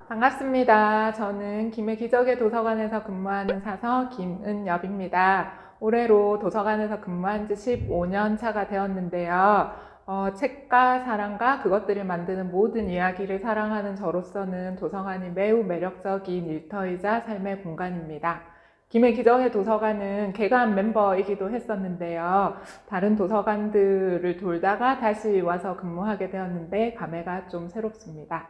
반갑습니다. 저는 김해 기적의 도서관에서 근무하는 사서 김은엽입니다. 올해로 도서관에서 근무한 지 15년 차가 되었는데요. 책과 사랑과 그것들을 만드는 모든 이야기를 사랑하는 저로서는 도서관이 매우 매력적인 일터이자 삶의 공간입니다. 김해 기적의 도서관은 개관 멤버이기도 했었는데요. 다른 도서관들을 돌다가 다시 와서 근무하게 되었는데 감회가 좀 새롭습니다.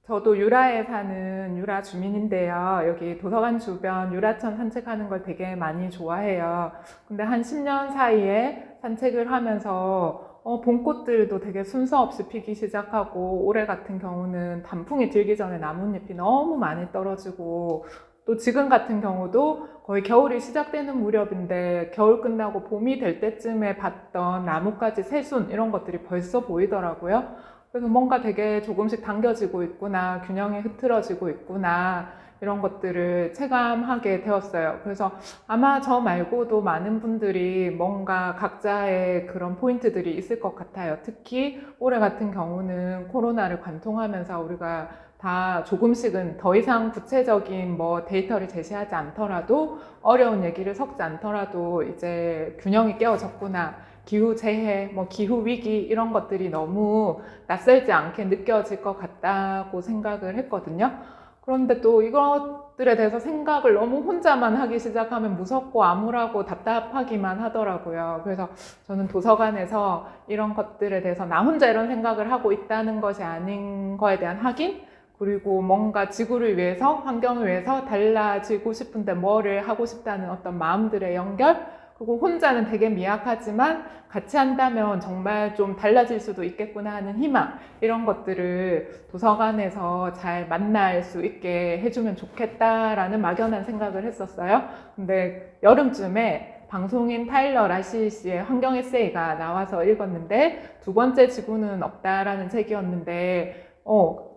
저도 유라에 사는 유라 주민인데요. 여기 도서관 주변 유라천 산책하는 걸 되게 많이 좋아해요. 근데 한 10년 사이에 산책을 하면서 봄꽃들도 되게 순서 없이 피기 시작하고 올해 같은 경우는 단풍이 들기 전에 나뭇잎이 너무 많이 떨어지고 또 지금 같은 경우도 거의 겨울이 시작되는 무렵인데 겨울 끝나고 봄이 될 때쯤에 봤던 나뭇가지 새순 이런 것들이 벌써 보이더라고요. 그래서 뭔가 되게 조금씩 당겨지고 있구나, 균형이 흐트러지고 있구나, 이런 것들을 체감하게 되었어요. 그래서 아마 저 말고도 많은 분들이 뭔가 각자의 그런 포인트들이 있을 것 같아요. 특히 올해 같은 경우는 코로나를 관통하면서 우리가 다 조금씩은 더 이상 구체적인 뭐 데이터를 제시하지 않더라도 어려운 얘기를 섞지 않더라도 이제 균형이 깨어졌구나. 기후재해, 뭐 기후위기 이런 것들이 너무 낯설지 않게 느껴질 것 같다고 생각을 했거든요. 그런데 또 이것들에 대해서 생각을 너무 혼자만 하기 시작하면 무섭고 암울하고 답답하기만 하더라고요. 그래서 저는 도서관에서 이런 것들에 대해서 나 혼자 이런 생각을 하고 있다는 것이 아닌 거에 대한 확인? 그리고 뭔가 지구를 위해서, 환경을 위해서 달라지고 싶은데 뭐를 하고 싶다는 어떤 마음들의 연결? 그리고 혼자는 되게 미약하지만 같이 한다면 정말 좀 달라질 수도 있겠구나 하는 희망, 이런 것들을 도서관에서 잘 만날 수 있게 해주면 좋겠다라는 막연한 생각을 했었어요. 근데 여름쯤에 방송인 타일러 라시 씨의 환경 에세이가 나와서 읽었는데 두 번째 지구는 없다라는 책이었는데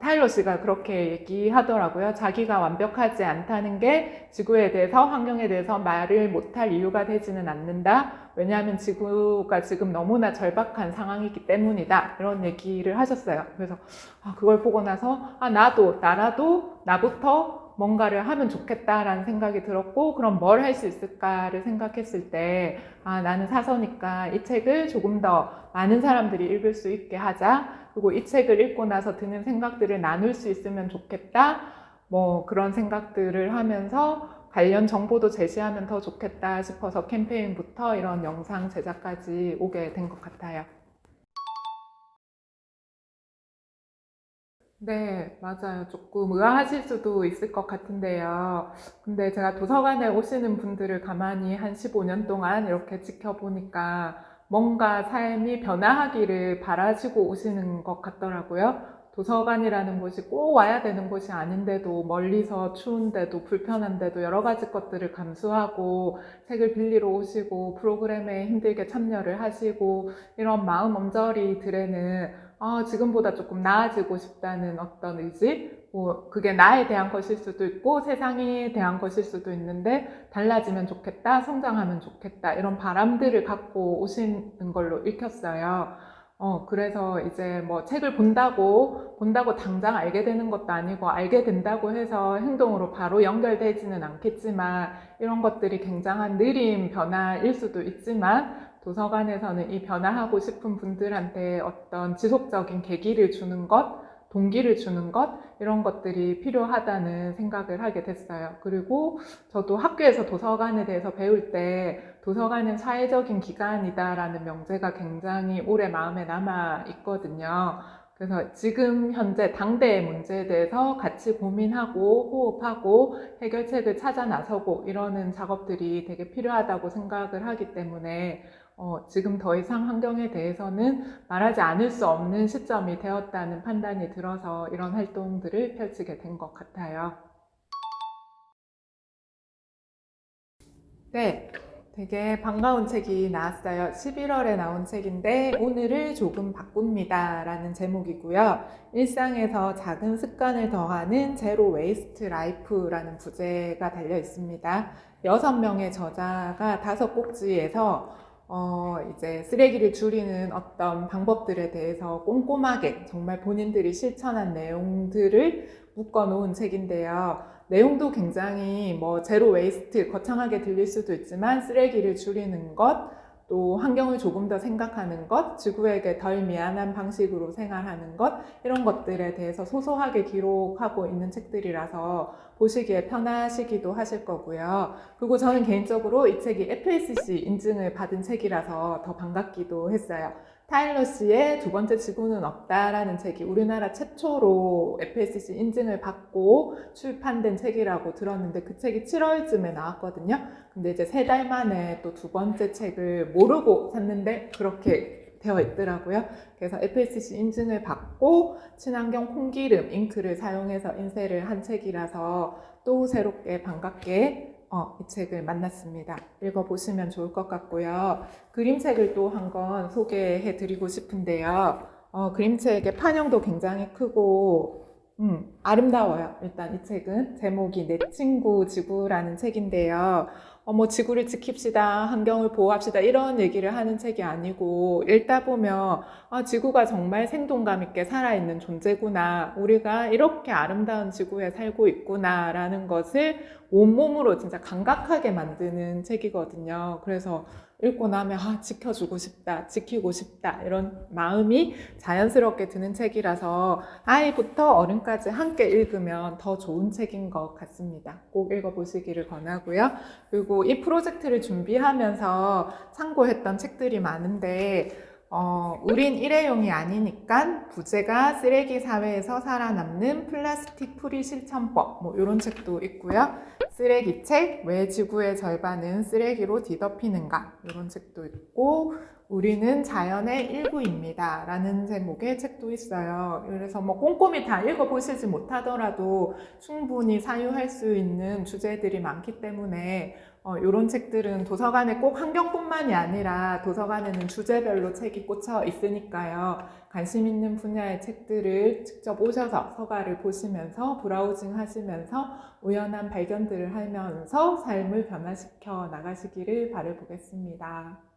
타일러 씨가 그렇게 얘기하더라고요. 자기가 완벽하지 않다는 게 지구에 대해서, 환경에 대해서 말을 못할 이유가 되지는 않는다. 왜냐하면 지구가 지금 너무나 절박한 상황이기 때문이다. 이런 얘기를 하셨어요. 그래서 그걸 보고 나서 나라도 나부터 뭔가를 하면 좋겠다라는 생각이 들었고, 그럼 뭘 할 수 있을까를 생각했을 때 나는 사서니까 이 책을 조금 더 많은 사람들이 읽을 수 있게 하자. 그리고 이 책을 읽고 나서 드는 생각들을 나눌 수 있으면 좋겠다. 뭐 그런 생각들을 하면서 관련 정보도 제시하면 더 좋겠다 싶어서 캠페인부터 이런 영상 제작까지 오게 된 것 같아요. 네, 맞아요. 조금 의아하실 수도 있을 것 같은데요. 근데 제가 도서관에 오시는 분들을 가만히 한 15년 동안 이렇게 지켜보니까 뭔가 삶이 변화하기를 바라시고 오시는 것 같더라고요. 도서관이라는 곳이 꼭 와야 되는 곳이 아닌데도 멀리서 추운데도 불편한데도 여러 가지 것들을 감수하고 책을 빌리러 오시고 프로그램에 힘들게 참여를 하시고 이런 마음 엄저리들에는 지금보다 조금 나아지고 싶다는 어떤 의지? 뭐, 그게 나에 대한 것일 수도 있고, 세상에 대한 것일 수도 있는데, 달라지면 좋겠다, 성장하면 좋겠다, 이런 바람들을 갖고 오시는 걸로 읽혔어요. 그래서 이제 뭐 책을 본다고 당장 알게 되는 것도 아니고, 알게 된다고 해서 행동으로 바로 연결되지는 않겠지만, 이런 것들이 굉장한 느린 변화일 수도 있지만, 도서관에서는 이 변화하고 싶은 분들한테 어떤 지속적인 계기를 주는 것, 동기를 주는 것, 이런 것들이 필요하다는 생각을 하게 됐어요. 그리고 저도 학교에서 도서관에 대해서 배울 때 도서관은 사회적인 기관이다라는 명제가 굉장히 오래 마음에 남아 있거든요. 그래서 지금 현재 당대의 문제에 대해서 같이 고민하고 호흡하고 해결책을 찾아 나서고 이러는 작업들이 되게 필요하다고 생각을 하기 때문에 지금 더 이상 환경에 대해서는 말하지 않을 수 없는 시점이 되었다는 판단이 들어서 이런 활동들을 펼치게 된 것 같아요. 네, 되게 반가운 책이 나왔어요. 11월에 나온 책인데 오늘을 조금 바꿉니다 라는 제목이고요. 일상에서 작은 습관을 더하는 제로 웨이스트 라이프라는 부제가 달려 있습니다. 6명의 저자가 5꼭지에서 이제 쓰레기를 줄이는 어떤 방법들에 대해서 꼼꼼하게 정말 본인들이 실천한 내용들을 묶어 놓은 책인데요. 내용도 굉장히 뭐 제로 웨이스트, 거창하게 들릴 수도 있지만 쓰레기를 줄이는 것, 또 환경을 조금 더 생각하는 것, 지구에게 덜 미안한 방식으로 생활하는 것, 이런 것들에 대해서 소소하게 기록하고 있는 책들이라서 보시기에 편하시기도 하실 거고요. 그리고 저는 개인적으로 이 책이 FSC 인증을 받은 책이라서 더 반갑기도 했어요. 타일러 씨의 두 번째 지구는 없다라는 책이 우리나라 최초로 FSC 인증을 받고 출판된 책이라고 들었는데 그 책이 7월쯤에 나왔거든요. 근데 이제 3달 만에 또 두 번째 책을 모르고 샀는데 그렇게 되어 있더라고요. 그래서 FSC 인증을 받고 친환경 콩기름 잉크를 사용해서 인쇄를 한 책이라서 또 새롭게 반갑게 이 책을 만났습니다. 읽어보시면 좋을 것 같고요. 그림책을 또 한 권 소개해 드리고 싶은데요. 그림책의 판형도 굉장히 크고 아름다워요. 일단 이 책은 제목이 내 친구 지구라는 책인데요. 뭐 지구를 지킵시다, 환경을 보호합시다 이런 얘기를 하는 책이 아니고 읽다 보면 지구가 정말 생동감 있게 살아있는 존재구나, 우리가 이렇게 아름다운 지구에 살고 있구나 라는 것을 온몸으로 진짜 감각하게 만드는 책이거든요. 그래서 읽고 나면 지켜주고 싶다, 지키고 싶다 이런 마음이 자연스럽게 드는 책이라서 아이부터 어른까지 함께 읽으면 더 좋은 책인 것 같습니다. 꼭 읽어보시기를 권하고요. 그리고 이 프로젝트를 준비하면서 참고했던 책들이 많은데 우린 일회용이 아니니까 부재가 쓰레기 사회에서 살아남는 플라스틱 풀이 실천법, 뭐 이런 책도 있고요. 쓰레기책, 왜 지구의 절반은 쓰레기로 뒤덮이는가, 이런 책도 있고, 우리는 자연의 일부입니다 라는 제목의 책도 있어요. 그래서 뭐 꼼꼼히 다 읽어보시지 못하더라도 충분히 사유할 수 있는 주제들이 많기 때문에 이런 책들은 도서관에 꼭 환경뿐만이 아니라 도서관에는 주제별로 책이 꽂혀 있으니까요. 관심 있는 분야의 책들을 직접 오셔서 서가를 보시면서 브라우징 하시면서 우연한 발견들을 하면서 삶을 변화시켜 나가시기를 바라보겠습니다.